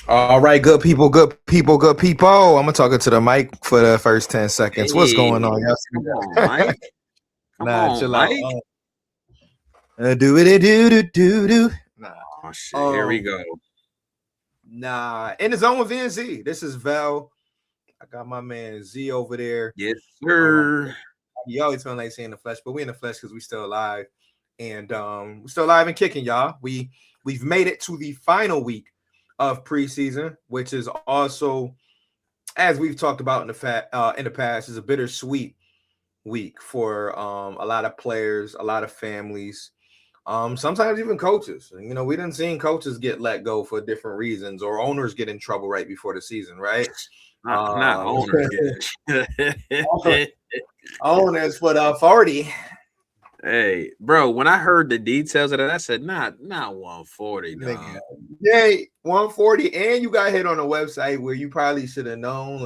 All right, good people, good people, good people. I'm gonna talk into the mic for the first 10 seconds. What's Hey, going on, y'all? come on, Mike. Come Nah, on, chill out. Mike. Do it, do. Nah, Oh shit, here we um, go. in the zone with VNZ. This is Val. I got my man Z over there. Yes, Um, sir. he always feeling like seeing the flesh, but we in the flesh because we still alive, and we're still alive and kicking, y'all. We've made it to the final week of preseason, which is also, as we've talked about in the past, is a bittersweet week for a lot of players, a lot of families, sometimes even coaches. You know, we didn't see coaches get let go for different reasons, or owners get in trouble right before the season, right? Not owners get. Owners for the 40. Hey, bro, when I heard the details of that, I said, not 140, Nigga. dog. Yeah, 140, and you got hit on a website where you probably should have known,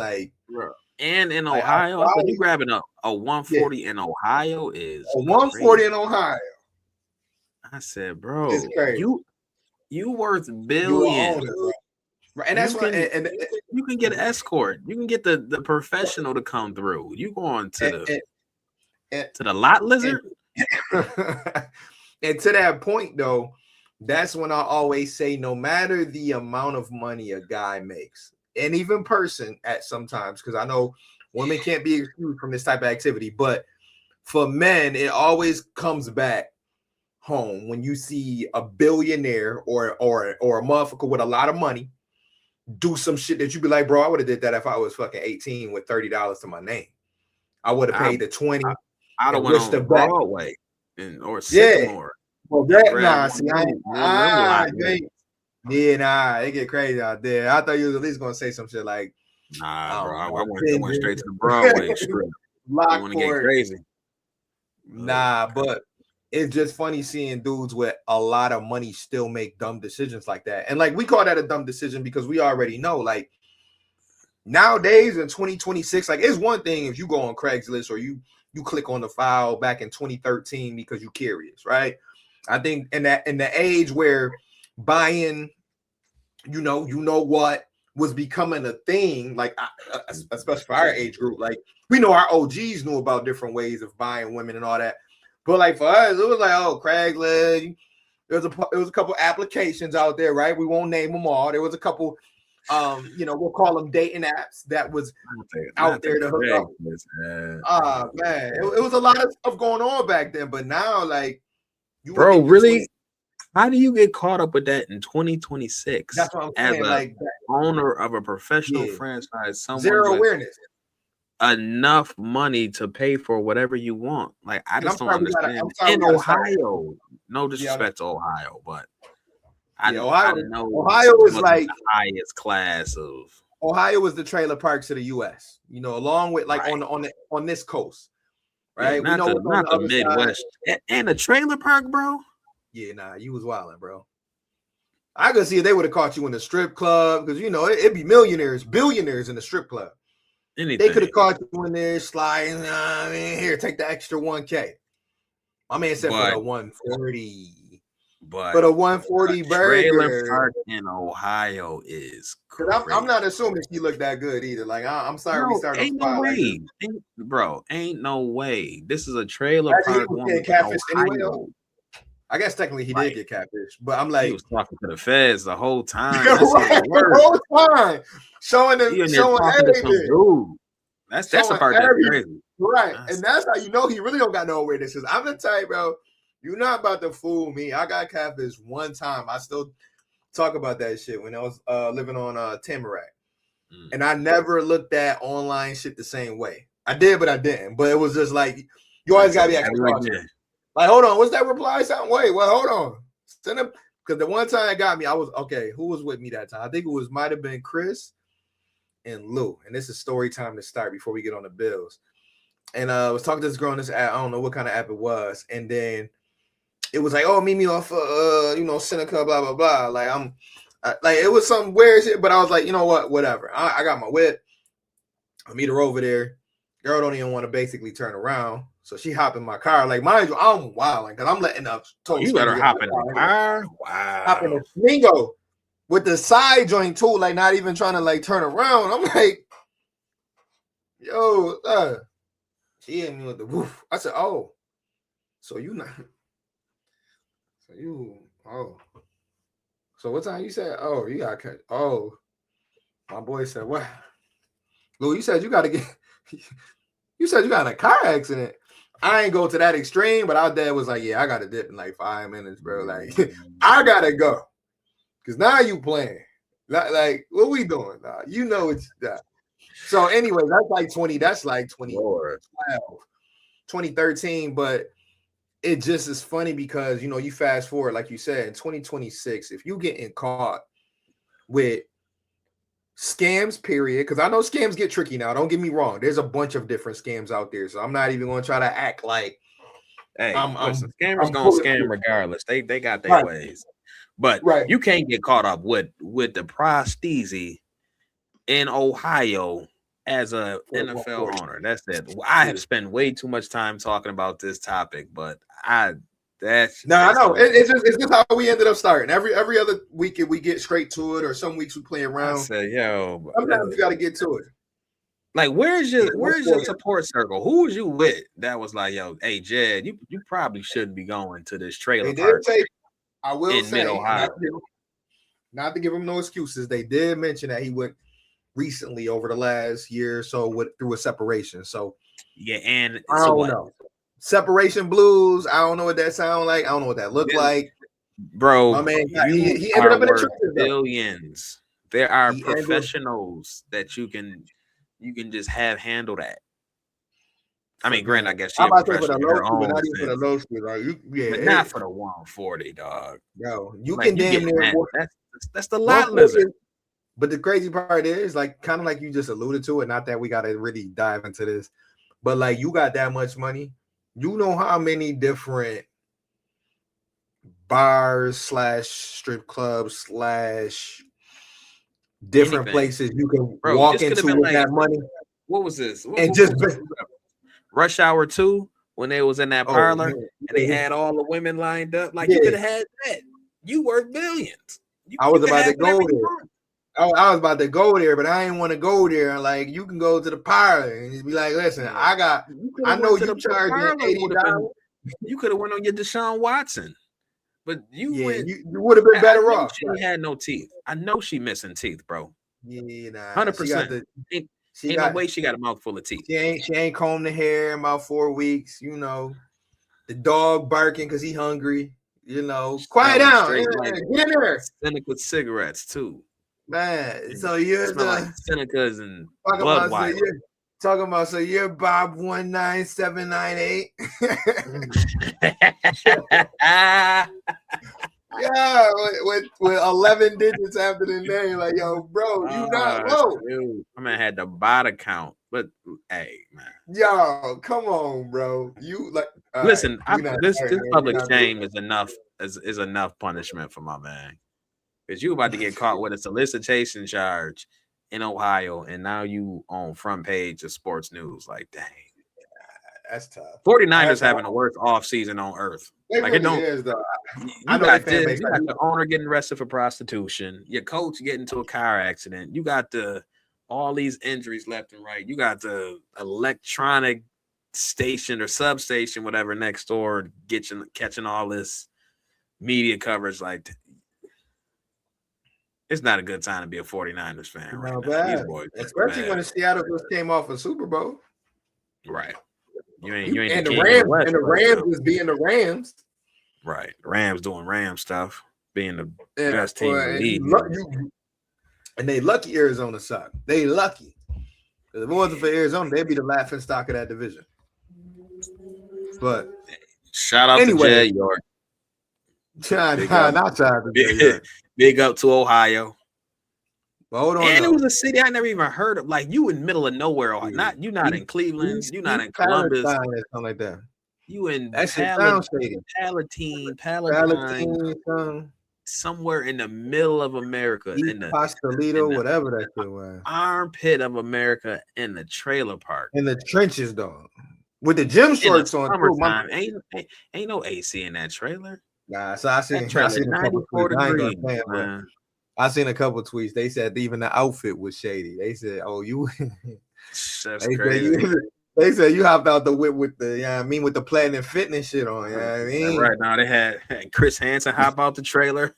Bro. And in like Ohio, I said, you grabbing a 140 in Ohio is a 140 crazy. in Ohio I said, is bro, crazy. you worth You a billions. owner, bro. Right, and You that's what, can you can get an escort. You can get the professional to come through. You going and, to the lot and, lizard? and to that point, though, that's when I always say, no matter the amount of money a guy makes, and even person at sometimes, because I know women can't be excluded from this type of activity, but for men, it always comes back home when you see a billionaire or a motherfucker with a lot of money do some shit that you be like, bro, I would have did that if I was fucking 18 with $30 to my name. I would have I paid the 20 I'd have and went wished the on back. Broadway or Yeah. Sycamore Well, and that grab nah, one see, of I them, ain't, one of them lot yeah, nah, it get crazy out there. I thought you was at least gonna say some shit like, Nah, I bro. don't I know, went straight to the Broadway strip. You want to get Lockport. crazy? Nah, but it's just funny seeing dudes with a lot of money still make dumb decisions like that. And like we call that a dumb decision because we already know, like nowadays in 2026, like it's one thing if you go on Craigslist or you click on the file back in 2013 because you're curious, right? I think in the age where buying, you know what was becoming a thing, like especially for our age group, like we know our OGs knew about different ways of buying women and all that, but like for us, it was like, oh, Craigslist. There was a couple applications out there, right? We won't name them all. There was a couple, we'll call them dating apps that was out there to hook up. Man, it was a lot of stuff going on back then, but now, like, you would Bro, think the 20. really? How do you get caught up with that in 2026 That's what I'm as saying. a Like, owner of a professional yeah, franchise, someone zero with awareness. enough money to pay for whatever you want? Like, I And just don't understand. I'm sorry In we gotta start. Ohio, no Yeah, disrespect to Ohio, but yeah. I know Ohio it is wasn't like the highest class of Ohio is the trailer parks of the U.S. Along with like right. on this coast, Yeah, right? We know what's on not the the other side. Midwest and a trailer park, bro. Yeah, nah, you was wilding, bro. I could see if they would have caught you in the strip club because it'd be millionaires, billionaires in the strip club. They could Anything, have caught you in there sliding. I mean, here, take the extra 1K. My man said for but the 140. For but the a 140 trailer burger. park in Ohio is I'm crazy. not assuming she looked that good either. Like, I'm sorry we No, started a ain't no spot like this. way, bro. Ain't no way. This is a trailer Imagine he park was getting woman in catfished anyway, though. Ohio. I guess technically he did Like get catfished, but I'm he like, was talking to the feds the whole time. That's even right, worse. the whole time, He in there showing talking to some everything, dude. That's the showing part that's everything. crazy. Right, and That's, that's how you know he really don't got no awareness. Because I'm the type, bro. You're not about to fool me. I got catfished one time. I still talk about that shit when I was living on Tamarack, and I never looked at online shit the same way. I did, but I didn't. But it was just like you I always said, gotta be yeah, extra like cautious. that. Like, hold on, what's that reply sound? Wait, well, hold on. Send him because the one time it got me, I was okay. Who was with me that time? I think it might have been Chris and Lou. And this is story time to start before we get on the bills. And I was talking to this girl on this app. I don't know what kind of app it was. And then it was like, oh, meet me off Seneca, blah, blah, blah. Like like it was some weird shit, but I was like, you know what? Whatever. I got my whip. I meet her over there. Girl don't even want to basically turn around. So she hop in my car. Like, mind you, I'm wilding because I'm letting a Oh, total you let stranger her get in hop my in the car. car? Hop in Wow. the Mingo. with the side joint too, like not even trying to like turn around. I'm like, yo, she hit me with the woof. I said, oh, so you not, so you, oh, so what time you said? Oh, you got cut. Oh, my boy said, what? Lou, you said you got to get, you said you got in a car accident. I ain't go to that extreme, but our dad was like, yeah, I got to dip in like 5 minutes, bro. Like, I got to go. Because now you playing. Like, what we doing? You know it's that. So anyway, that's like 2012, 2013. But it just is funny because, you know, you fast forward, like you said, in 2026, if you getting caught with scams, period, because I know scams get tricky now. Don't get me wrong. There's a bunch of different scams out there. So I'm not even going to try to act like, hey, listen, scammers gonna scam regardless. They got their ways. But you can't get caught up with the prosthesis in Ohio as a NFL owner. That's it. I have spent way too much time talking about this topic, but I know it's just how we ended up starting. Every other week we get straight to it, or some weeks we play around. I said, yo, sometimes you got to get to it. Like, where's your support circle? Who was you with that was like, yo, hey, Jed, you probably shouldn't be going to this trailer park. I will say, not to give him no excuses. They did mention that he went recently over the last year or so through a separation. So yeah, and I don't know. Separation blues. I don't know what that sound like. I don't know what that looked like. Bro, my man, he ended up in a billions. There are professionals that you can just have handle that. I mean, granted, I guess I'm about to say for the low, but not even for the low school. Like, but not for the 140, dog. Yo, you can damn near. That's the lot lizard. But the crazy part is, like, kind of like you just alluded to it. Not that we got to really dive into this, but like, you got that much money. You know how many different bars / strip clubs / different places you can walk into with like, that money. What was this? Just Rush Hour 2 when they was in that parlor and they had all the women lined up. Like, you could have had that. You worth billions. I was about to go there. I was about to go there, but I didn't want to go there. Like, you can go to the parlor and be like, listen, I know you charging $80. You could have went on your Deshaun Watson. But you went. You would have been better off. She had no teeth. I know she missing teeth, bro. Yeah, 100%. Ain't no way she got a mouthful of teeth. She ain't combed the hair in about 4 weeks. You know, the dog barking because he hungry. You know, quiet down. Get in there. Seneca cigarettes too, man. So you're like Senecas and Budweiser. Talking about so you're Bob 19798. Yeah, with 11 digits after the name, like, yo, bro, you not low. I mean, I had the body count, but hey, man, yo, come on, bro. You like listen. This public shame is enough. Is enough punishment for my man, because you about to get caught with a solicitation charge in Ohio, and now you on front page of sports news. Like, dang, that's tough. 49ers having the worst offseason on earth. It like, really it don't. Is, though. You got the owner getting arrested for prostitution. Your coach getting into a car accident. You got all these injuries left and right. You got the electronic station or substation, whatever, next door, catching all this media coverage. Like, it's not a good time to be a 49ers fan right now. These boys, especially when the Seattle just came off a Super Bowl. Right. You ain't and the Rams was being the Rams. Right. The Rams doing Ram stuff, being the best team in the league. And they lucky Arizona suck. They lucky. Because if it wasn't for Arizona, they'd be the laughing stock of that division. But shout out to Jed York. Big up to Ohio. But hold on, and it was a city I never even heard of. Like, you in middle of nowhere, Ohio. You're not in Cleveland. You're not in Columbus. Something like that. You in Palatine, somewhere in the middle of America, in the Pastelito, whatever that shit was. Armpit of America, in the trailer park, in the trenches, dog, with the gym shorts on. Summertime, ain't no AC in that trailer. Nah, so I see 94 degrees, man. I seen a couple tweets. They said even the outfit was shady. They said, "Oh, you." That's crazy. They said you hopped out the whip with the, with the Planet Fitness shit on. You know what I mean? Right now they had Chris Hansen hop out the trailer.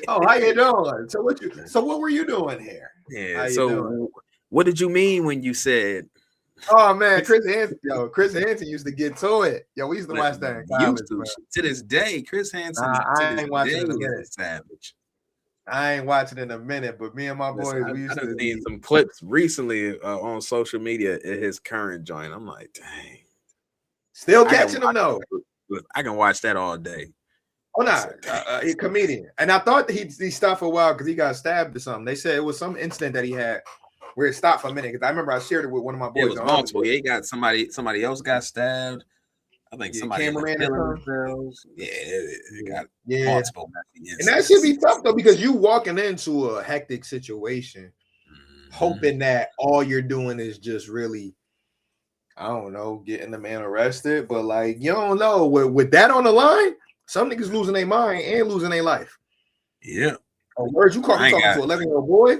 Oh, how you doing? So what were you doing here? Yeah. So what did you mean when you said? Oh man, Chris Hansen used to get to it. Yo, we used to watch that in college, to this day. Chris Hansen I ain't watching it in a minute. Savage. I ain't watching in a minute, but me and my boys, we used to see some clips recently on social media in his current joint. I'm like, dang. Still catching them though. I can watch that all day. Oh no, he's a comedian, and I thought that he stopped for a while because he got stabbed or something. They said it was some incident that he had where it stopped for a minute. Because I remember I shared it with one of my boys. It was multiple. Yeah, he got somebody else got stabbed. I think somebody cameraman themselves. Yeah, it got multiple. And that should be tough though, because you walking into a hectic situation, hoping that all you're doing is just really, I don't know, getting the man arrested. But like, you don't know with that on the line, some niggas losing their mind and losing their life. Yeah. Oh, words you talking to an 11-year-old boy?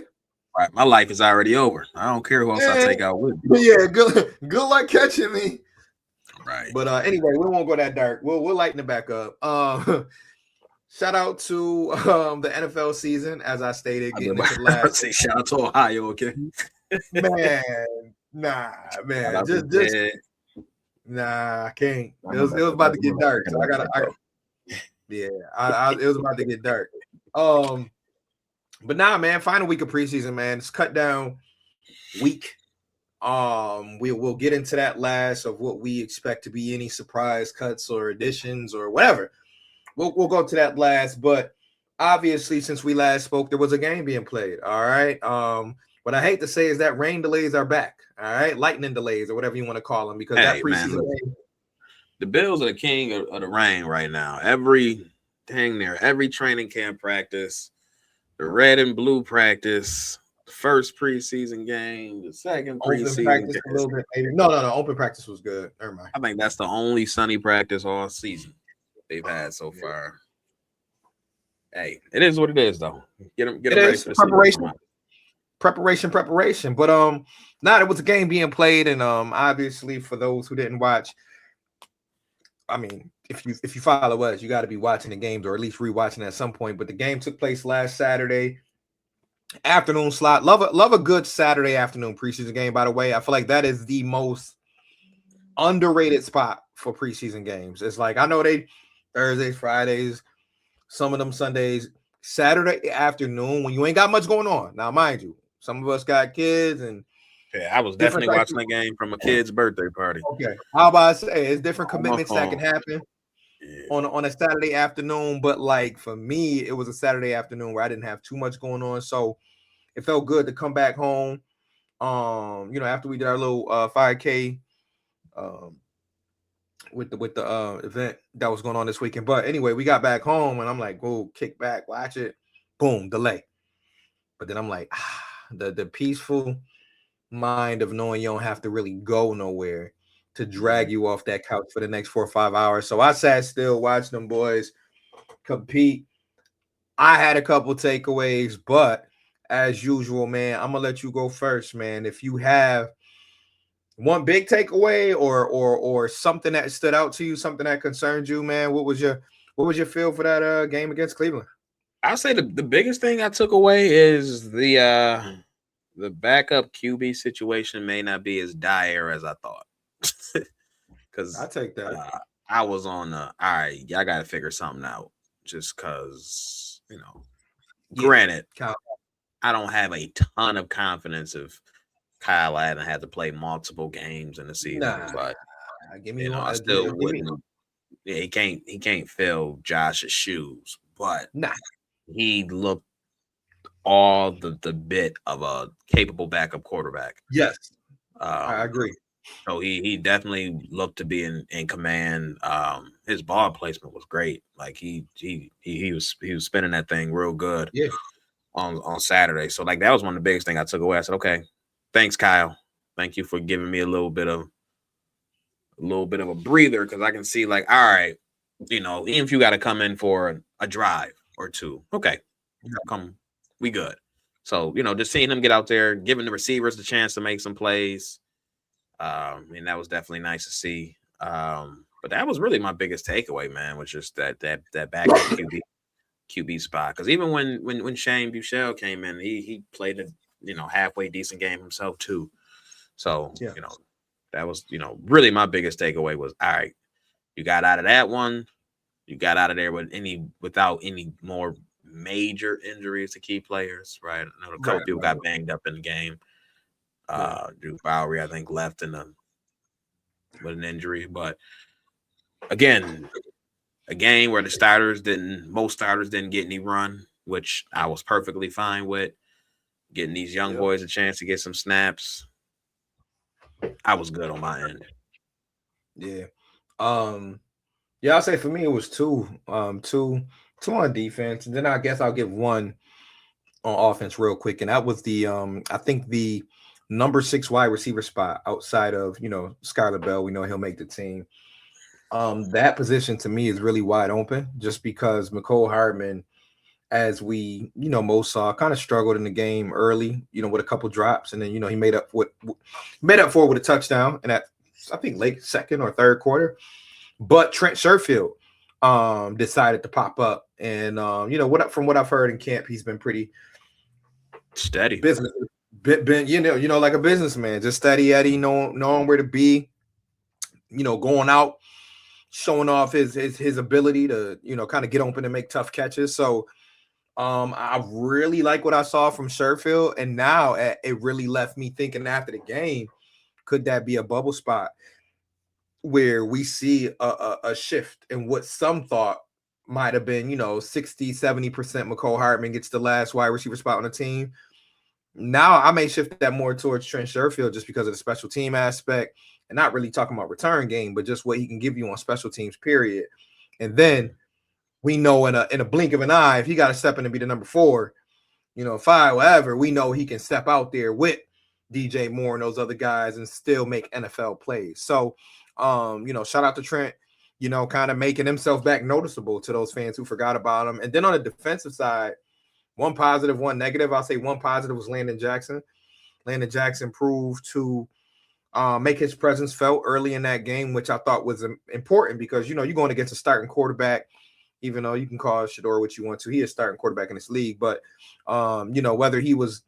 Right, my life is already over. I don't care who else I take out with me. Yeah, good luck catching me. Right. But anyway, we won't go that dark. We'll lighten it back up. Shout out to the NFL season, as I stated. Getting into the last. Say shout out to Ohio, okay? Man, just nah, I can't. It was about to get dark. So it was about to get dark. But nah, man, final week of preseason, man. It's cut down week. We'll get into that last of what we expect to be any surprise cuts or additions or whatever. We'll go to that last, but obviously since we last spoke, there was a game being played. All right. What I hate to say is that rain delays are back. All right, lightning delays or whatever you want to call them, because that preseason game. The Bills are the king of the rain right now. Every training camp practice, the red and blue practice. First preseason game, the second preseason practice a little bit later. No. Open practice was good. Never mind. I think that's the only sunny practice all season they've had so far. Hey, it is what it is, though. Get them ready for the preparation. But it was a game being played, and obviously for those who didn't watch, I mean, if you follow us, you got to be watching the games or at least rewatching at some point. But the game took place last Saturday. Afternoon slot. Love a good Saturday afternoon preseason game, by the way. I feel like that is the most underrated spot for preseason games. It's like, I know they Thursdays, Fridays, some of them Sundays, Saturday afternoon when you ain't got much going on. Now, mind you, some of us got kids, and I was definitely watching the game from a kid's birthday party. Okay. How about I say it's different commitments that can happen on a Saturday afternoon, but like for me, it was a Saturday afternoon where I didn't have too much going on, so it felt good to come back home. After we did our little 5K with the event that was going on this weekend. But anyway, we got back home and I'm like, go kick back, watch it, boom, delay. But then I'm like, the peaceful mind of knowing you don't have to really go nowhere to drag you off that couch for the next 4 or 5 hours. So I sat still, watched them boys compete. I had a couple takeaways, but as usual, man, I'm gonna let you go first, man. If you have one big takeaway or something that stood out to you, something that concerned you, man, what was your feel for that game against Cleveland? I'll say the biggest thing I took away is the backup QB situation may not be as dire as I thought. Because I take that. I was on all right, y'all got to figure something out. Just because, granted, I don't have a ton of confidence if Kyle Allen had to play multiple games in the season, but I still wouldn't. Yeah, he can't fill Josh's shoes, but he looked all the bit of a capable backup quarterback. Yes, I agree. So he definitely looked to be in command. His ball placement was great. Like he was spinning that thing real good. Yeah. On Saturday. So like that was one of the biggest things I took away. I said, okay, thanks, Kyle. Thank you for giving me a little bit of a breather, because I can see like, all right, even if you got to come in for a drive, or two. Okay, we good. So just seeing him get out there, giving the receivers the chance to make some plays. And that was definitely nice to see. But that was really my biggest takeaway, man, was just that backup QB spot. Because even when Shane Buechele came in, he played a halfway decent game himself too. So that was really my biggest takeaway was, all right, you got out of that one, you got out of there without any more major injuries to key players, right? I know a couple people got banged up in the game. Drew Bowery, I think, left with an injury, but again, a game where most starters didn't get any run, which I was perfectly fine with. Getting these young boys a chance to get some snaps, I was good on my end. Yeah. I'll say for me it was two on defense, and then I guess I'll give one on offense real quick, and that was the I think the number 6 wide receiver spot outside of Skylar Bell. We know he'll make the team. That position to me is really wide open, just because Mecole Hardman, as we most saw, kind of struggled in the game early, with a couple drops, and then he made up for it with a touchdown, and that I think late second or third quarter. But Trent Sherfield decided to pop up, and from what I've heard in camp, he's been pretty steady, business, like a businessman, just steady Eddie, knowing where to be, going out, showing off his ability to kind of get open and make tough catches. So I really like what I saw from Sherfield, and now it really left me thinking after the game, could that be a bubble spot where we see a shift in what some thought might have been, 60-70% Mecole Hardman gets the last wide receiver spot on the team. Now I may shift that more towards Trent Sherfield just because of the special team aspect, and not really talking about return game, but just what he can give you on special teams, period. And then we know in a blink of an eye, if he got to step in and be the number 4, 5, whatever, we know he can step out there with DJ Moore and those other guys and still make NFL plays. So, shout out to Trent, kind of making himself back noticeable to those fans who forgot about him. And then on the defensive side, one positive, one negative. I'll say one positive was Landon Jackson. Landon Jackson proved to make his presence felt early in that game, which I thought was important because, you're going against a starting quarterback, even though you can call Shedeur what you want to. He is starting quarterback in this league. But, whether he was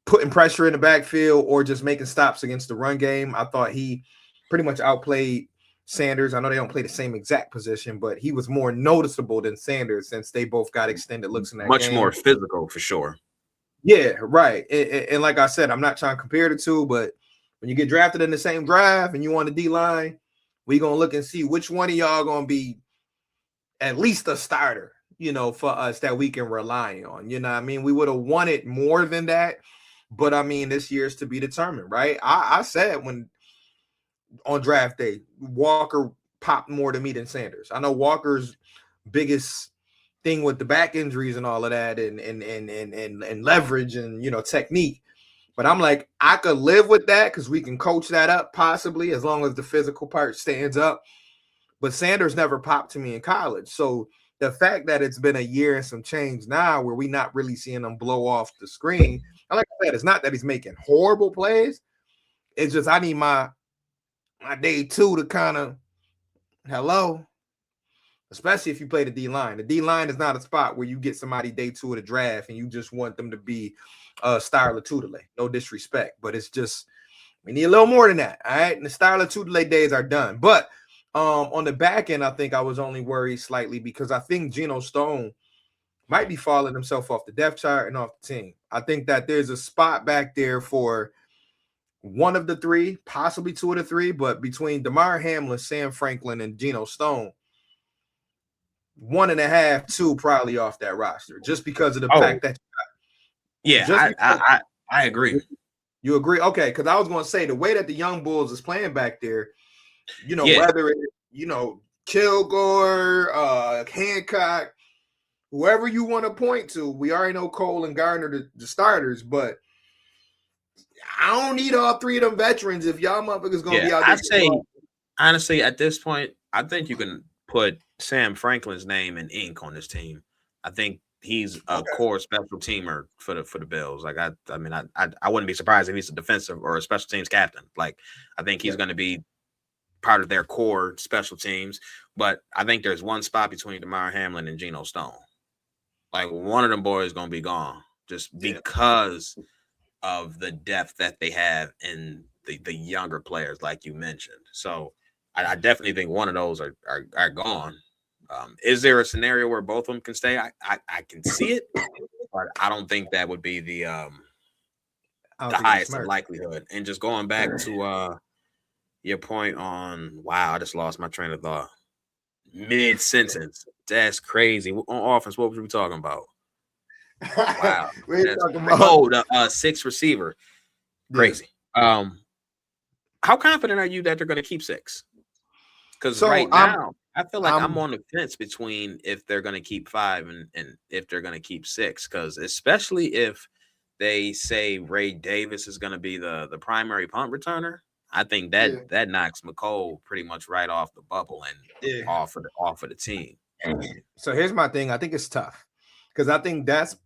putting pressure in the backfield or just making stops against the run game, I thought he pretty much outplayed Sanders. I know they don't play the same exact position, but he was more noticeable than Sanders since they both got extended looks in that much game. More physical for sure. Yeah, right. And like I said, I'm not trying to compare the two, but when you get drafted in the same draft and you on the D-line, we're going to look and see which one of y'all going to be at least a starter, for us that we can rely on. You know what I mean? We would have wanted more than that, but I mean, this year's to be determined, right? I said when on draft day, Walker popped more to me than Sanders. I know Walker's biggest thing with the back injuries and all of that and leverage and technique. But I'm like, I could live with that because we can coach that up possibly as long as the physical part stands up. But Sanders never popped to me in college. So the fact that it's been a year and some change now where we're not really seeing him blow off the screen. And like I said, it's not that he's making horrible plays. It's just I need my day 2 to kind of especially if you play the D-line. The D-line is not a spot where you get somebody day 2 of the draft and you just want them to be Star Latulippe. No disrespect, but it's just we need a little more than that. All right. And the Star Latulippe days are done. But on the back end, I think I was only worried slightly because I think Geno Stone might be falling himself off the depth chart and off the team. I think that there's a spot back there for one of the 3, possibly 2 of the 3, but between DeMar Hamlin, Sam Franklin, and Geno Stone, 1.5, 2 probably off that roster just because of the fact that I agree. You agree? Okay, because I was going to say the way that the young Bulls is playing back there, whether it's, Kilgore, Hancock, whoever you want to point to, we already know Cole and Gardner the starters, but I don't need all 3 of them veterans if y'all motherfuckers going to be out there. I'd say, honestly, at this point, I think you can put Sam Franklin's name in ink on this team. I think he's a core special teamer for the Bills. Like I mean, I wouldn't be surprised if he's a defensive or a special teams captain. Like I think he's going to be part of their core special teams. But I think there's one spot between Damar Hamlin and Geno Stone. Like one of them boys is going to be gone just because of the depth that they have in the younger players, like you mentioned. So I definitely think one of those are gone. Is there a scenario where both of them can stay? I can see it, but I don't think that would be the highest of likelihood. And just going back to your point on I just lost my train of thought mid sentence. That's crazy. On offense, what were we talking about? Wow, the sixth receiver. Crazy. How confident are you that they're going to keep 6? Because now I feel like I'm on the fence between if they're going to keep 5 and if they're going to keep 6. Because especially if they say Ray Davis is going to be the primary punt returner, I think that knocks McCole pretty much right off the bubble and off of the team. So here's my thing. I think it's tough because I think that's,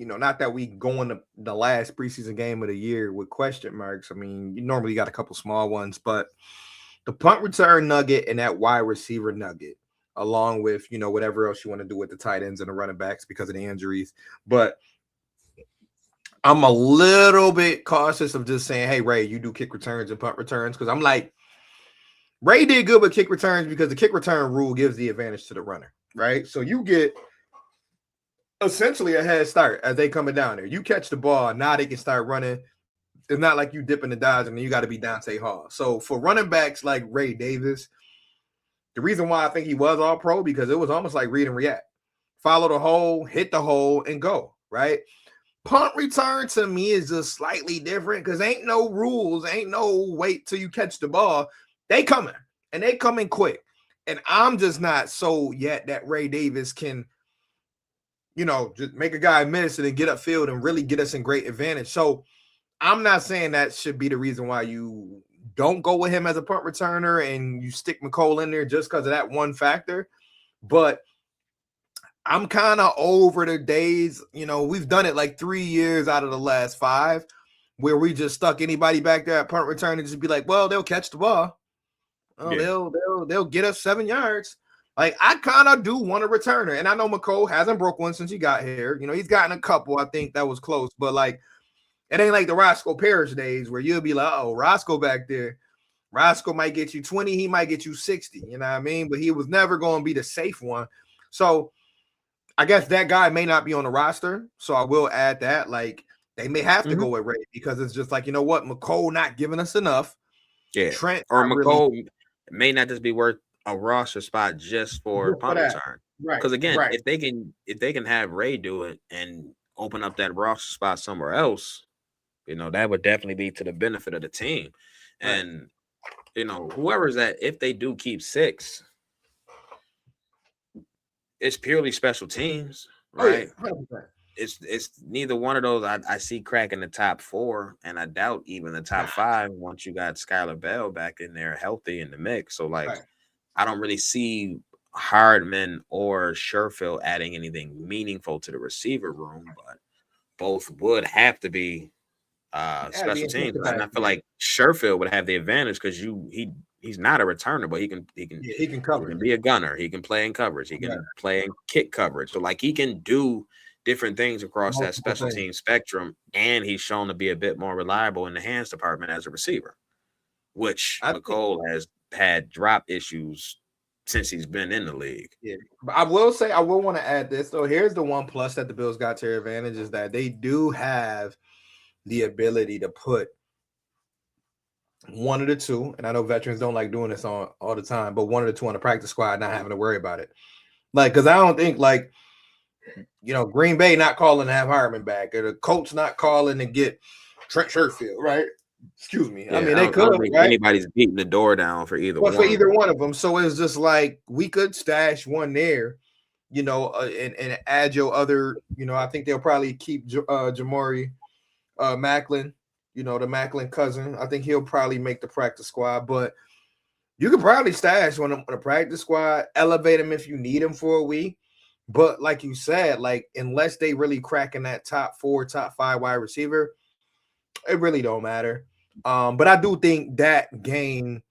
not that we go in the last preseason game of the year with question marks. I mean, you normally got a couple small ones, but the punt return nugget and that wide receiver nugget, along with, whatever else you want to do with the tight ends and the running backs because of the injuries. But I'm a little bit cautious of just saying, hey, Ray, you do kick returns and punt returns. Because I'm like, Ray did good with kick returns because the kick return rule gives the advantage to the runner, right? So you get essentially a head start as they coming down there. You catch the ball, now they can start running. It's not like you dipping the dodge and you got to be Dante Hall. So for running backs like Ray Davis, the reason why I think he was all pro because it was almost like read and react. Follow the hole, hit the hole, and go, right? Punt return to me is just slightly different because ain't no rules, ain't no wait till you catch the ball. They coming, and they coming quick. And I'm just not sold yet that Ray Davis can, just make a guy miss and then get upfield and really get us in great advantage. So I'm not saying that should be the reason why you don't go with him as a punt returner and you stick McCole in there just because of that one factor. But I'm kind of over the days, we've done it like 3 years out of the last 5 where we just stuck anybody back there at punt return and just be like, well, they'll catch the ball. They'll get us 7 yards. Like, I kind of do want a returner. And I know McCole hasn't broke one since he got here. He's gotten a couple, I think that was close. But, like, it ain't like the Roscoe Parrish days where you'll be like, oh, Roscoe back there. Roscoe might get you 20. He might get you 60. You know what I mean? But he was never going to be the safe one. So, I guess that guy may not be on the roster. So, I will add that. Like, they may have to go with Ray because it's just like, you know what? McCole not giving us enough. Yeah. Trent or McCole may not just be worth a roster spot just for punt return. Right. Because again, if they can have Ray do it and open up that roster spot somewhere else, that would definitely be to the benefit of the team. Right. And whoever's that, if they do keep 6, it's purely special teams, right? Oh, yeah, it's neither one of those I see cracking the top 4, and I doubt even the top 5 once you got Skylar Bell back in there healthy in the mix. So I don't really see Hardman or Sherfield adding anything meaningful to the receiver room, but both would have to be special teams. And I feel like Sherfield would have the advantage because he's not a returner, but he can cover. He can be a gunner. He can play in coverage. He can play in kick coverage. So he can do different things across that special team spectrum, and he's shown to be a bit more reliable in the hands department as a receiver, which McCole has had drop issues since he's been in the league. Yeah, but I will want to add this though. Here's the one plus that the Bills got to their advantage is that they do have the ability to put one of the two, and I know veterans don't like doing this all the time, but one of the two on the practice squad, not having to worry about it. Like, because I don't think Green Bay not calling to have Hartman back, or the Colts not calling to get Trent Sherfield, right? Excuse me. Yeah, I mean, they could. Right? Anybody's beating the door down for either one. For either one of them. So it's just like we could stash one there, and add your other. I think they'll probably keep Jamari Macklin. The Macklin cousin. I think he'll probably make the practice squad, but you could probably stash one on the practice squad, elevate him if you need him for a week. But like you said, like unless they really cracking that top 4, top 5 wide receiver, it really don't matter. But I do think that game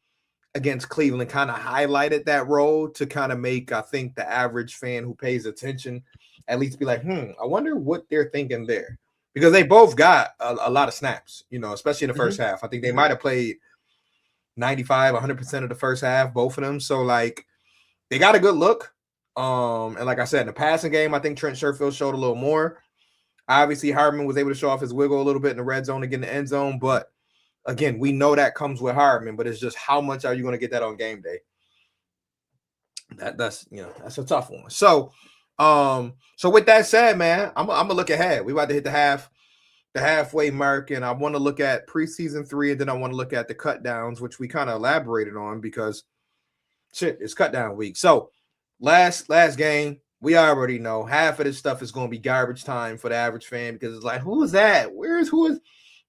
against Cleveland kind of highlighted that role to kind of make, I think, the average fan who pays attention at least be like, I wonder what they're thinking there. Because they both got a lot of snaps, especially in the first half. I think they might have played 95, 100% of the first half, both of them. So, like, they got a good look. And like I said, in the passing game, I think Trent Sherfield showed a little more. Obviously, Hardman was able to show off his wiggle a little bit in the red zone to get in the end zone. But again, we know that comes with Hardman, but it's just how much are you going to get that on game day? That's a tough one. So with that said, man, I'm gonna look ahead. We about to hit the halfway mark, and I want to look at preseason 3, and then I want to look at the cut downs, which we kind of elaborated on because shit, it's cut down week. So last game, we already know half of this stuff is going to be garbage time for the average fan because it's like, who is that? Who is?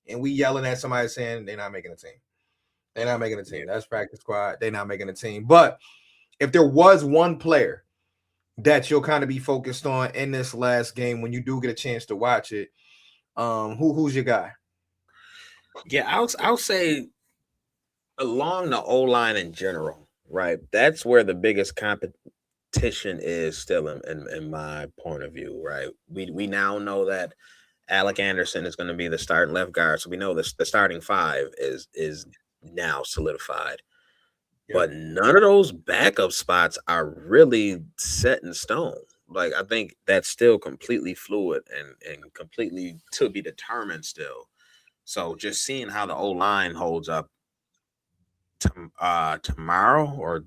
And we yelling at somebody saying they're not making a team. They're not making a team. That's practice squad. They're not making a team. But if there was one player that you'll kind of be focused on in this last game when you do get a chance to watch it, who's your guy? Yeah, I'll say along the O-line in general, right? That's where the biggest competition is still in my point of view, right? We now know that Alec Anderson is going to be the starting left guard, so we know the starting 5 is now solidified. Yep. But none of those backup spots are really set in stone. Like, I think that's still completely fluid and completely to be determined still. So just seeing how the O-line holds up tomorrow or,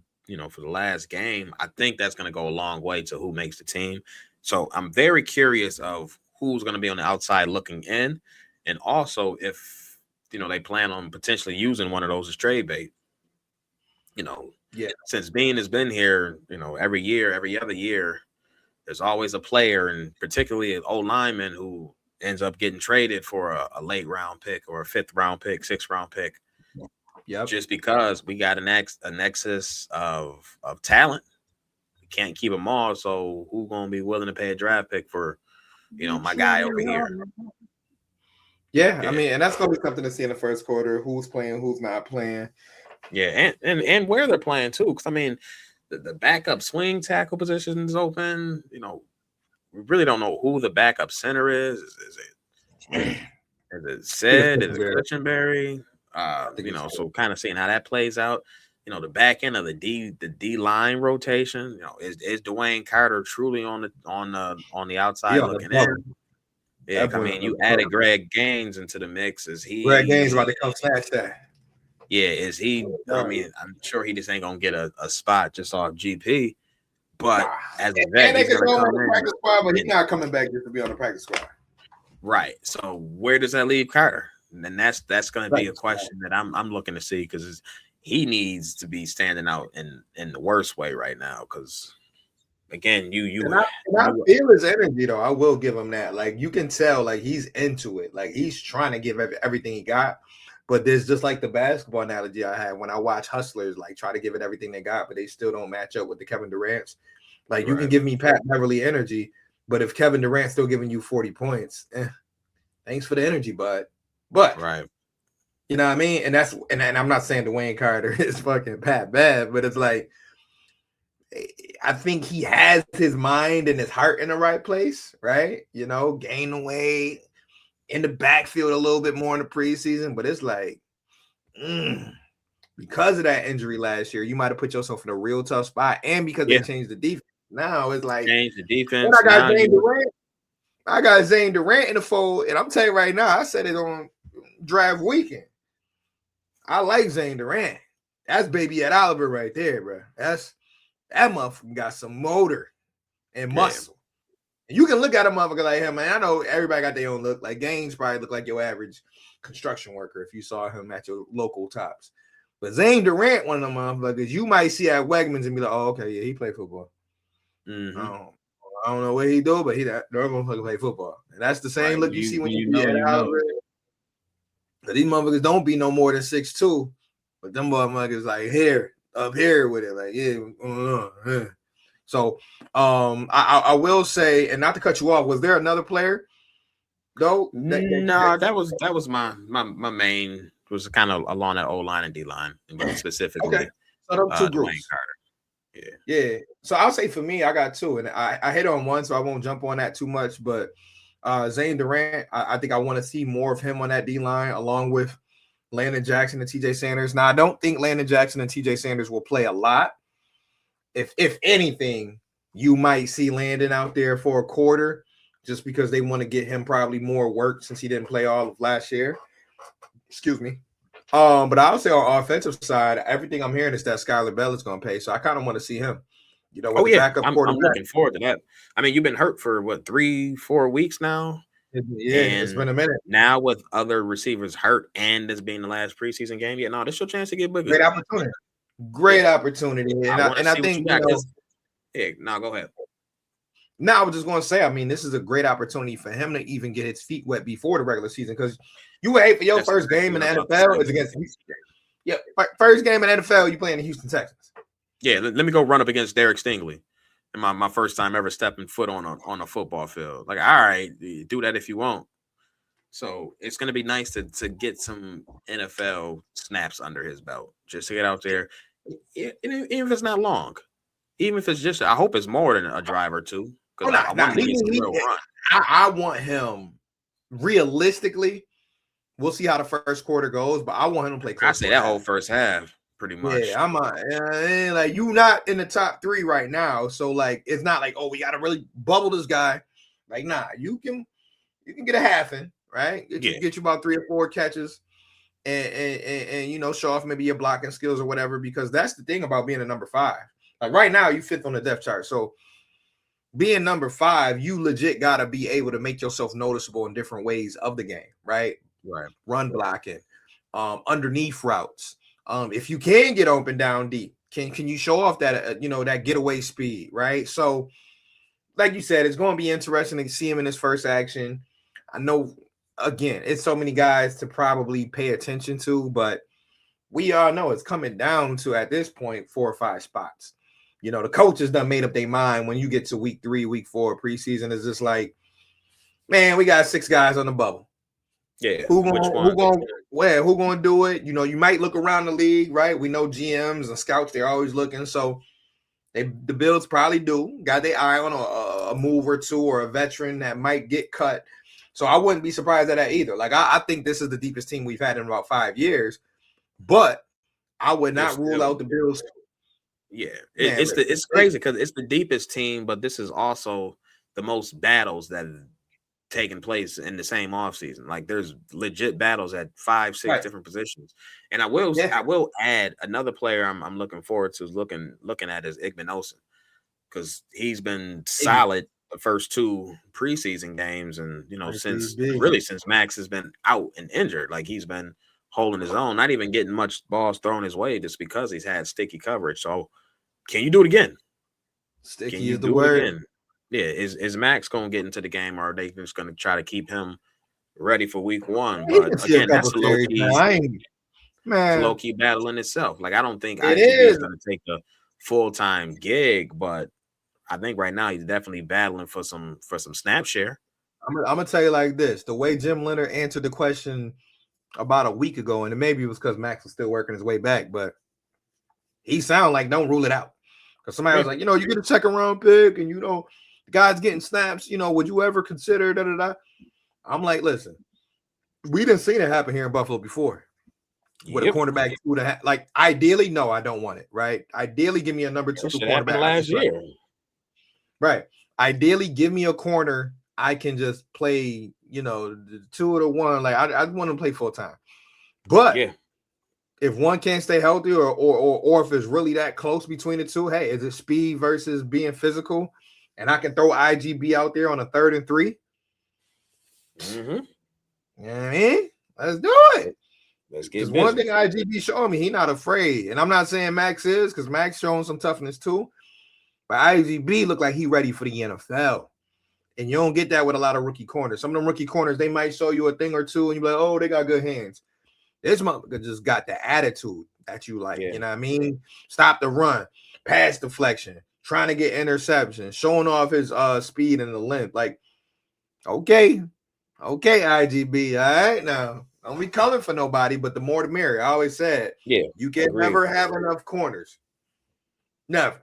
for the last game, I think that's going to go a long way to who makes the team. So I'm very curious of who's going to be on the outside looking in. And also if, they plan on potentially using one of those as trade bait. Since Bean has been here, every other year, there's always a player, and particularly an old lineman who ends up getting traded for a late round pick or a 5th round pick, 6th round pick. Yep. Just because we got a nexus of talent. We can't keep them all. So who's going to be willing to pay a draft pick for, my guy over here? Yeah, I mean, and that's going to be something to see in the first quarter. Who's playing, who's not playing. Yeah, and where they're playing too. Because I mean, the backup swing tackle position is open. We really don't know who the backup center is. Is it Sid? Is it Cushenberry? So kind of seeing how that plays out. The back end of the D line rotation. Is Dwayne Carter truly on the outside looking in? Yeah, I mean, you added Greg Gaines into the mix. Is he? Greg Gaines about to come snatch that. Yeah, is he? I mean, I'm sure he just ain't gonna get a spot just off GP. But as a vet, he's gonna come in. Practice squad, but he's not coming back just to be on the practice squad. Right. So where does that leave Carter? And that's going to be a question that I'm looking to see because he needs to be standing out in the worst way right now. Because again, I feel his energy though. I will give him that. Like you can tell, like he's into it. Like he's trying to give everything he got. But there's just like the basketball analogy I had when I watch hustlers like try to give it everything they got, but they still don't match up with the Kevin Durant's. Like you can give me Pat Beverly energy, but if Kevin Durant's still giving you 40 points, thanks for the energy, bud. But right, you know what I mean? And I'm not saying Dwayne Carter is fucking Pat Bev, but it's like I think he has his mind and his heart in the right place, right? Gain weight in the backfield a little bit more in the preseason, but it's like because of that injury last year, you might have put yourself in a real tough spot, and because they changed the defense. Now it's like change the defense. I got Zane Durant in the fold, and I'm telling you right now, I said it on draft weekend. I like Zane Durant. That's baby at Oliver right there, bro. That motherfucker got some motor and muscle. And you can look at a motherfucker like him, man. I know everybody got their own look. Like Gaines probably look like your average construction worker if you saw him at your local Tops. But Zane Durant, one of them motherfuckers, you might see at Wegmans and be like, "Oh, okay, yeah, he played football." Mm-hmm. I don't know what he do, but that motherfucker play football, and that's the same look you see when you be at Oliver. These motherfuckers don't be no more than 6'2", but them motherfuckers like up here with it, like So I will say, and not to cut you off, was there another player though? That was my main, was kind of along that O line and D line, but specifically okay. So them two Dwayne groups. Carter. Yeah. So I'll say for me, I got two, and I hit on one, so I won't jump on that too much. But Zane Durant, I think I want to see more of him on that D line, along with Landon Jackson and TJ Sanders. Now, I don't think Landon Jackson and TJ Sanders will play a lot. If anything, you might see Landon out there for a quarter, just because they want to get him probably more work since he didn't play all of last year. Excuse me. But I'll say on offensive side, everything I'm hearing is that Skylar Bell is going to pay. So I kind of want to see him. You know, with the backup quarterback. I'm looking forward to that. I mean, you've been hurt for what, 3-4 weeks now? Yeah, it's been a minute. Now with other receivers hurt and this being the last preseason game, this your chance to get bigger. Great opportunity. Great opportunity. And I think go ahead. Now, I was just going to say, I mean, this is a great opportunity for him to even get his feet wet before the regular season, because you would hate for your first game in the NFL is against the Houston. Yeah, first game in the NFL, you playing the Houston Texans. Yeah, let me go run up against Derek Stingley. And my first time ever stepping foot on a football field. Like, all right, do that if you want. So it's going to be nice to get some NFL snaps under his belt, just to get out there, even if it's not long. Even if it's just, I hope it's more than a drive or two. I want him, realistically, we'll see how the first quarter goes, but I want him to play close. I say that whole first half, pretty much. Yeah, I'm like, you not in the top 3 right now, so like it's not like, oh, we got to really bubble this guy. Like, nah, you can get a half in, right? Get you about 3 or 4 catches, and show off maybe your blocking skills or whatever, because that's the thing about being a number 5. Like right now, you 5th on the depth chart, so being number 5, you legit got to be able to make yourself noticeable in different ways of the game, right? Right. Run blocking, underneath routes. If you can get open down deep, can you show off that that getaway speed, right? So, like you said, it's going to be interesting to see him in his first action. I know, again, it's so many guys to probably pay attention to, but we all know it's coming down to, at this point, 4 or 5 spots. The coaches done made up their mind when you get to week 3, week 4 preseason. It's just like, man, we got 6 guys on the bubble. Yeah. Who gonna do it? You might look around the league, right? We know GMs and scouts, they're always looking. So the Bills probably got their eye on a move or two or a veteran that might get cut. So I wouldn't be surprised at that either. Like, I think this is the deepest team we've had in about 5 years, but I would not rule out the Bills. Yeah, it's crazy because it's the deepest team, but this is also the most battles that have taken place in the same offseason. Like, there's legit battles at 5, 6 different positions. And I will add another player I'm looking forward to looking at is Igbenogson, because he's been solid the first 2 preseason games, and since Max has been out and injured, like he's been holding his own, not even getting much balls thrown his way just because he's had sticky coverage. So can you do it again? Sticky is the word. Yeah, is Max going to get into the game, or are they just going to try to keep him ready for week 1? But again, that's a low-key battle in itself. Like, I don't think IGB is going to take a full-time gig, but I think right now he's definitely battling for some snap share. I'm going to tell you like this. The way Jim Leonard answered the question about a week ago, and maybe it was because Max was still working his way back, but he sounded like don't rule it out. Because somebody was like, you get a second-round pick, and the guy's getting snaps, would you ever consider da-da-da? I'm like, listen, we didn't see it happen here in Buffalo before. With a cornerback 2.5. Like, ideally, no, I don't want it, right? Ideally, give me a number 2 cornerback last year. Right. Ideally, give me a corner I can just play, the 2 or the 1. Like, I want to play full-time. But if one can't stay healthy or if it's really that close between the 2, hey, is it speed versus being physical? And I can throw IGB out there on a 3rd and 3. Mm-hmm. You know what I mean? Let's do it. Let's get busy. One thing IGB showing me, he not afraid. And I'm not saying Max is, because Max showing some toughness too. But IGB look like he ready for the NFL. And you don't get that with a lot of rookie corners. Some of them rookie corners, they might show you a thing or two, and you're like, oh, they got good hands. This motherfucker just got the attitude that you like. You know what I mean? Stop the run, pass deflection, trying to get interceptions, showing off his speed and the length. Like, okay, IGB, all right now. Don't be coming for nobody, but the more the merrier. I always said, you can never have enough corners. Never.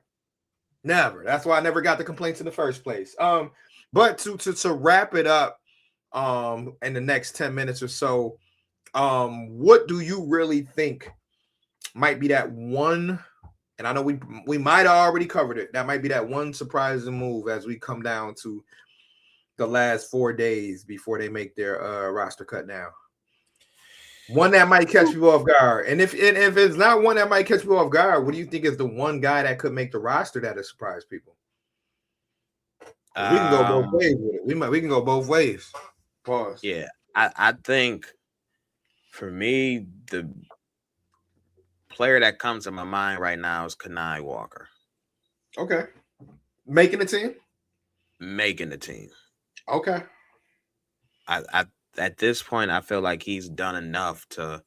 That's why I never got the complaints in the first place. But to wrap it up, in the next 10 minutes or so, what do you really think might be that one? And I know we might have already covered it. That might be that one surprising move as we come down to the last 4 days before they make their roster cut down. One that might catch people off guard. And if it's not one that might catch people off guard, what do you think is the one guy that could make the roster that'll surprise people? We can go both ways with it. We can go both ways. Pause. Yeah, I think for me, the player that comes to my mind right now is Kenai Walker. Okay. Making the team? Making the team. Okay. I at this point, I feel like he's done enough to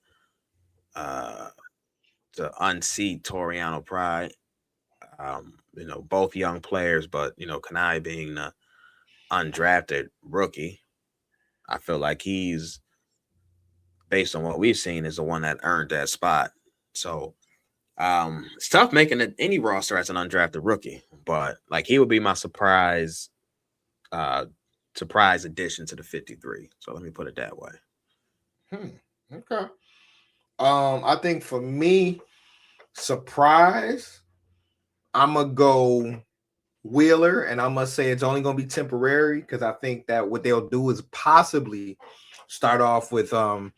unseat Toriano Pride. Both young players, but Kenai being the undrafted rookie, I feel like he's, based on what we've seen, is the one that earned that spot. So it's tough making any roster as an undrafted rookie, but like he would be my surprise addition to the 53. So let me put it that way. Okay. I think for me, surprise, I'm gonna go Wheeler, and I'm gonna say it's only gonna be temporary because I think that what they'll do is possibly start off with Johnson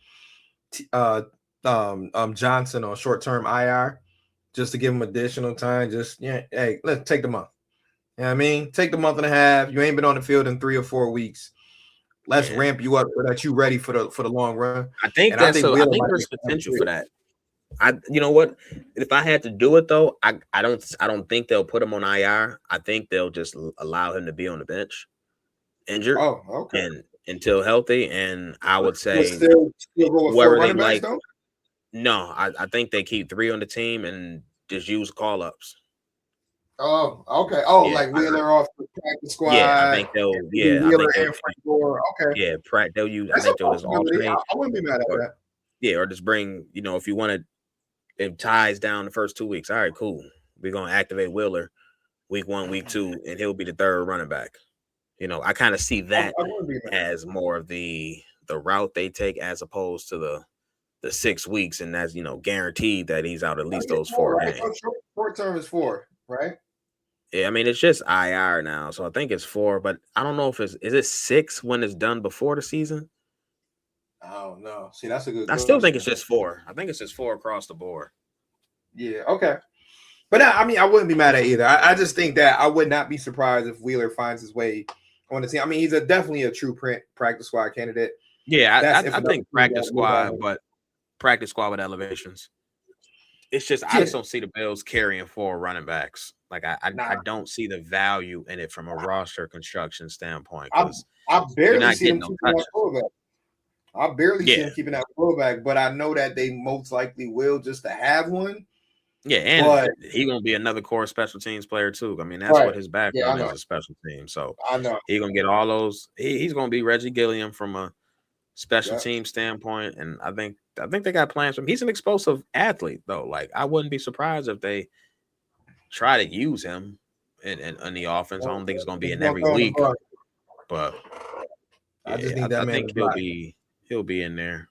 on short-term IR just to give him additional time. Hey, let's take the month. You know what I mean? Take the month and a half. You ain't been on the field in 3 or 4 weeks. Let's ramp you up so that you ready for the long run. I think there's potential for that. You know what? If I had to do it though, I don't think they'll put him on IR. I think they'll just allow him to be on the bench, injured. Oh, okay. And until healthy, and I would say still go with 4 running backs, though? No, I think they keep 3 on the team and just use call-ups. Oh, okay. Oh, like Wheeler off the practice squad. Yeah, I think they'll. Yeah, Wheeler and Frank Gore. Okay. Yeah, they'll use. I think they'll just alternate. I wouldn't be mad at that. Yeah, or just bring. If you want to, if ties down the first 2 weeks, all right, cool. We're gonna activate Wheeler week 1, week 2, and he'll be the third running back. I kind of see that as more of the route they take as opposed to the 6 weeks, and that's guaranteed that he's out at least those 4 games. Short term is 4, right? Yeah, I mean it's just IR now, so I think it's 4, but I don't know if is it 6 when it's done before the season. I don't know. See, that's a good. I still think it's just 4. I think it's just 4 across the board. Yeah. Okay. But I mean, I wouldn't be mad at either. I just think that I would not be surprised if Wheeler finds his way on the team. I mean, he's definitely a true practice squad candidate. Yeah, I think practice squad, but practice squad with elevations. It's just I just don't see the Bills carrying 4 running backs. Like I don't see the value in it from a roster construction standpoint. I barely see him keeping that fullback. I barely see him keeping that fullback, but I know that they most likely will just to have one. Yeah, and he's gonna be another core special teams player too. I mean, that's what his background is, a special team. So I know he's gonna get all those. He's gonna be Reggie Gilliam from a special team standpoint, and I think they got plans for him. He's an explosive athlete, though. Like I wouldn't be surprised if they try to use him in the offense. I don't think it's gonna be in every week, but I think he'll be in there.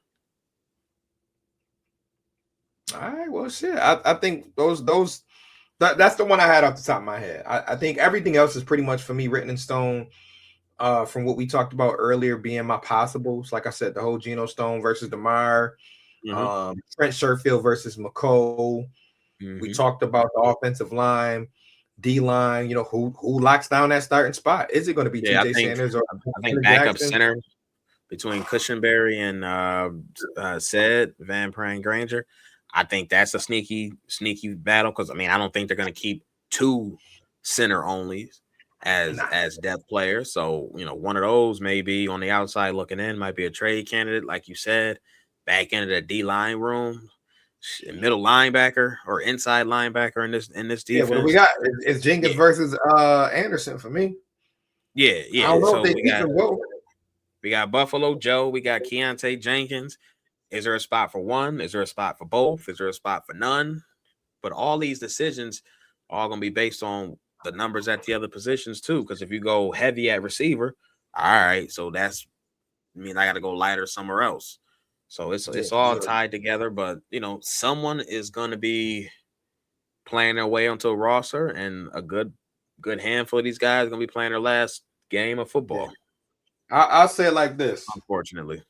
All right, well, shit. I think that's the one I had off the top of my head. I think everything else is pretty much for me written in stone. From what we talked about earlier, being my possibles, like I said, the whole Geno Stone versus DeMar, Trent Sherfield versus McCole. We talked about the offensive line, D line. Who locks down that starting spot? Is it going to be TJ Sanders or I think backup center between Cushenberry and Said Van Pran Granger? I think that's a sneaky battle because I don't think they're going to keep 2 center onlys as depth players. So one of those maybe on the outside looking in might be a trade candidate, like you said, back into the D line room. middle linebacker or inside linebacker in this defense. Yeah, what do we got? It's Jenkins versus Anderson for me. Yeah. I don't know so if they beat them both. We got Buffalo Joe. We got Keontae Jenkins. Is there a spot for one? Is there a spot for both? Is there a spot for none? But all these decisions are going to be based on the numbers at the other positions too. Because if you go heavy at receiver, all right, so that's I got to go lighter somewhere else. So it's all tied together. But someone is going to be playing their way onto a roster, and a good handful of these guys are going to be playing their last game of football. I'll say it like this. Unfortunately,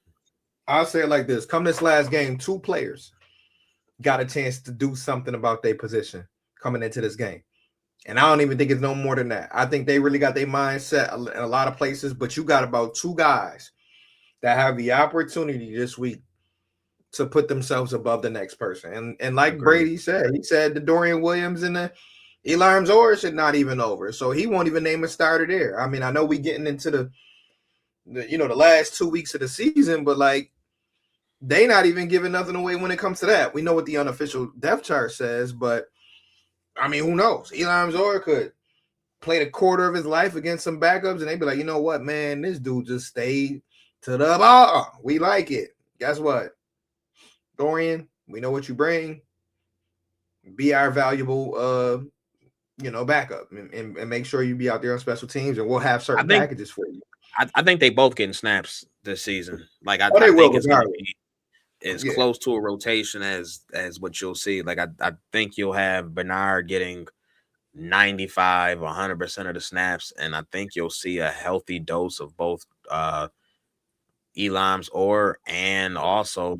I'll say it like this. Come this last game, 2 players got a chance to do something about their position coming into this game. And I don't even think it's no more than that. I think they really got their mindset in a lot of places, but you got about 2 guys that have the opportunity this week to put themselves above the next person. And like Brady said, he said the Dorian Williams and the Eli Ramsor should not even over. So he won't even name a starter there. I mean, I know we getting into the last 2 weeks of the season, but like they not even giving nothing away when it comes to that. We know what the unofficial depth chart says, but I mean, who knows? Eli Ramsor could play the quarter of his life against some backups, and they'd be like, you know what, man, this dude just stayed to the ball. We like it. Guess what? Dorian, we know what you bring. Be our valuable backup and make sure you be out there on special teams, and we'll have certain packages for you. I think they both getting snaps this season. Like I they think will, it's going to be as close to a rotation as what you'll see. Like I think you'll have Bernard getting 95, 100% of the snaps, and I think you'll see a healthy dose of both Elam's and also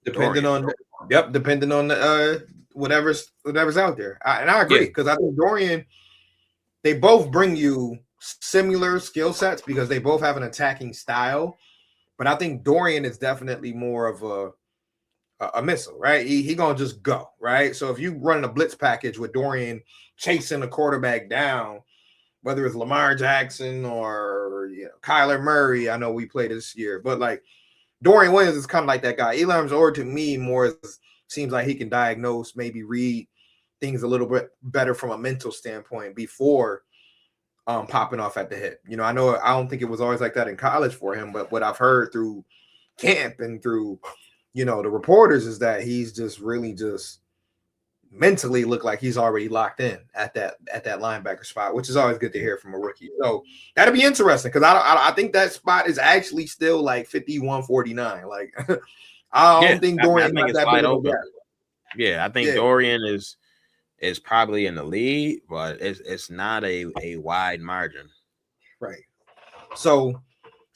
depending on the whatever's out there. And I agree because I think Dorian, they both bring you similar skill sets because they both have an attacking style, but I think Dorian is definitely more of a missile, right? He gonna just go, right? So if you run a blitz package with Dorian chasing the quarterback down, whether it's Lamar Jackson or Kyler Murray, I know we played this year, but like Dorian Williams is kind of like that guy. Eli Ramsor to me more seems like he can diagnose, maybe read things a little bit better from a mental standpoint before popping off at the hip. I know I don't think it was always like that in college for him, but what I've heard through camp and through the reporters is that he's just really just mentally look like he's already locked in at that linebacker spot, which is always good to hear from a rookie. So that'll be interesting because I think that spot is actually still like 51-49. Like I don't think Dorian got that big of a gap. Yeah, I think Dorian is probably in the lead, but it's not a wide margin. Right. So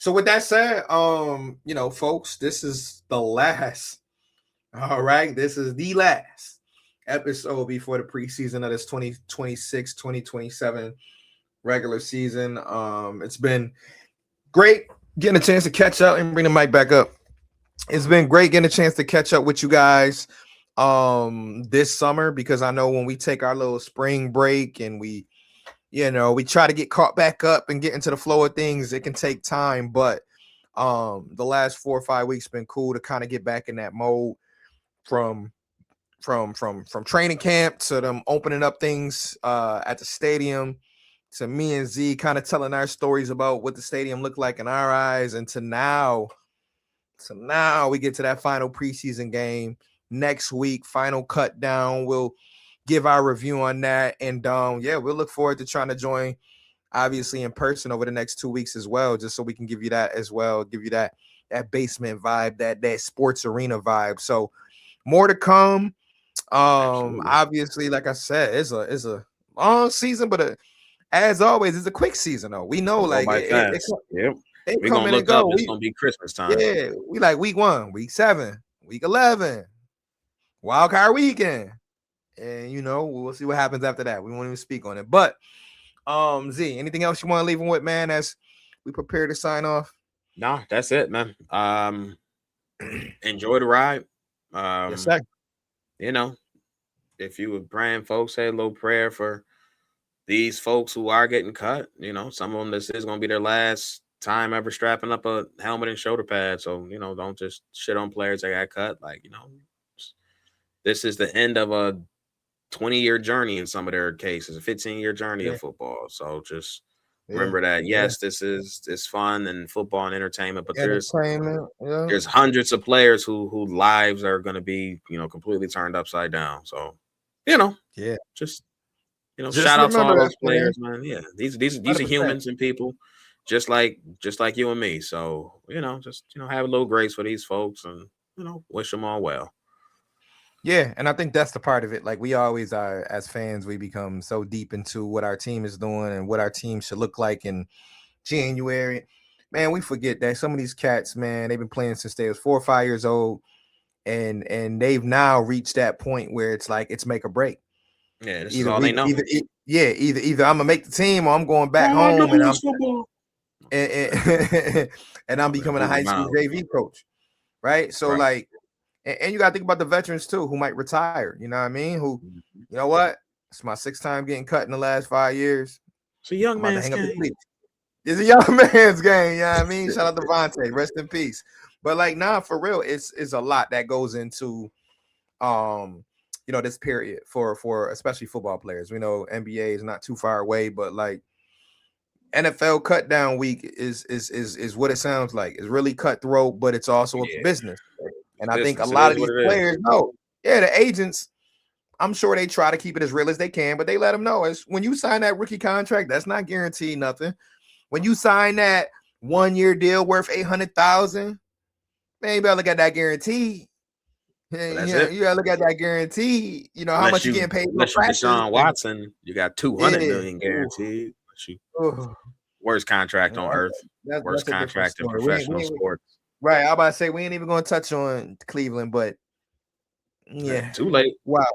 with that said, folks, this is the last. All right, this is the last episode before the preseason of this 2026-2027 regular season. It's been great getting a chance to catch up and bring the mic back up. It's been great getting a chance to catch up with you guys this summer because I know when we take our little spring break and we try to get caught back up and get into the flow of things, it can take time, but the last 4 or 5 weeks been cool to kind of get back in that mode from training camp to them opening up things at the stadium to me and Z kind of telling our stories about what the stadium looked like in our eyes, and to now we get to that final preseason game next week, final cut down. We'll give our review on that, and we'll look forward to trying to join obviously in person over the next 2 weeks as well, just so we can give you that as well, give you that basement vibe, that sports arena vibe. So more to come. Obviously, like I said, it's a long season, but as always, it's a quick season though. We know like we're gonna look up. It's gonna be Christmas time. Yeah, we like week 1, week 7, week 11, wild card weekend, and we'll see what happens after that. We won't even speak on it. But Z, anything else you want to leave them with, man, as we prepare to sign off? No, that's it, man. Enjoy the ride. Yes, sir. If you were praying, folks, say a little prayer for these folks who are getting cut. Some of them, this is going to be their last time ever strapping up a helmet and shoulder pad. So, don't just shit on players that got cut. Like, this is the end of a 20-year journey in some of their cases, a 15-year journey of football. So just remember that. Yes, this is fun and football and entertainment, but there's hundreds of players whose lives are going to be, completely turned upside down. So, just shout out to all those players, man. Yeah, these are humans and people, just like you and me. So just have a little grace for these folks and wish them all well. Yeah, and I think that's the part of it. Like we always are as fans, we become so deep into what our team is doing and what our team should look like in January. Man, we forget that some of these cats, man, they've been playing since they was 4 or 5 years old, and they've now reached that point where it's like it's make or break. Yeah, this is all they know. Either I'm gonna make the team or I'm going back home and I'm and I'm becoming a high school JV coach, right? So like. And you got to think about the veterans too, who might retire. You know what I mean? Who, you know what? It's my 6th time getting cut in the last 5 years. It's a young man's game. It's a young man's game. You know what I mean? Shout out to Vontae. Rest in peace. But like, nah, for real, it's a lot that goes into, this period for especially football players. We know NBA is not too far away, but like NFL cut down week is what it sounds like. It's really cutthroat, but it's also a business. And I think a lot of these players know, the agents, I'm sure they try to keep it as real as they can, but they let them know is when you sign that rookie contract, that's not guaranteed nothing. When you sign that 1-year deal worth $800,000, man, you better look at that guarantee. You gotta look at that guarantee. You know how much you getting paid. Unless you're Deshaun Watson, you got $200 million guaranteed. Worst contract on earth. Worst contract in professional sports. Right, I'm about to say we ain't even going to touch on Cleveland, but too late. Wow,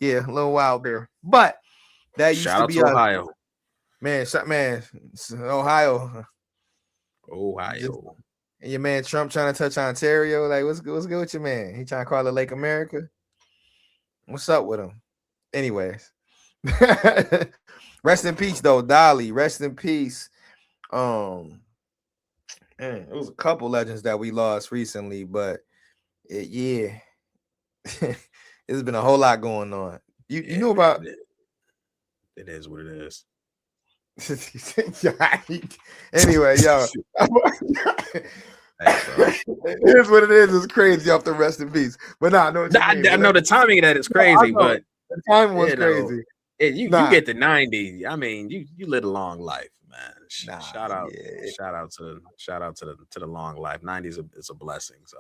a little wild there. But that used to be Ohio, man. Ohio. And your man Trump trying to touch Ontario. Like, what's good with your man? He trying to call it Lake America. What's up with him? Anyways, rest in peace though, Dolly. Rest in peace. Man, it was a couple legends that we lost recently, but there's been a whole lot going on. You know about it is what it is. Anyway, yo, it is what it is. It's crazy off the rest in peace, but I know the timing of that is crazy, but the timing was crazy. You get the 90. I mean, you lived a long life. Man, shout out to the long life. 90s is a blessing. So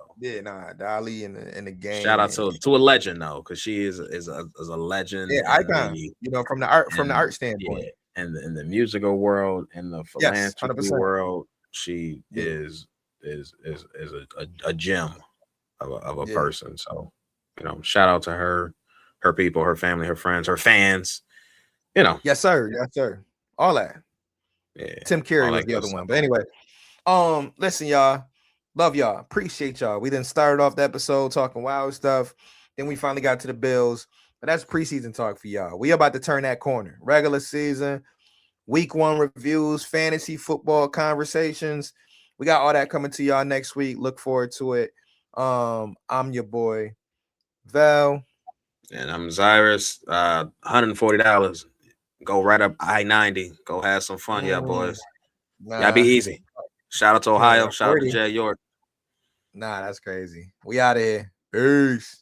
Dolly in the game. Shout out to a legend though, because she is a legend. Icon. From the art standpoint, and in the musical world and the philanthropy world, she is a gem of a person. So shout out to her people, her family, her friends, her fans. Yes sir, all that. Yeah, Tim Carey was the other one. But anyway, listen, y'all. Love y'all. Appreciate y'all. We didn't start off the episode talking wild stuff. Then we finally got to the Bills. But that's preseason talk for y'all. We about to turn that corner. Regular season, week 1 reviews, fantasy football conversations. We got all that coming to y'all next week. Look forward to it. I'm your boy, Val. And I'm Cyrus. $140. Go right up I-90. Go have some fun, y'all boys. Y'all be easy. Shout out to Ohio. Shout out to Jay York. That's crazy. We out of here. Peace.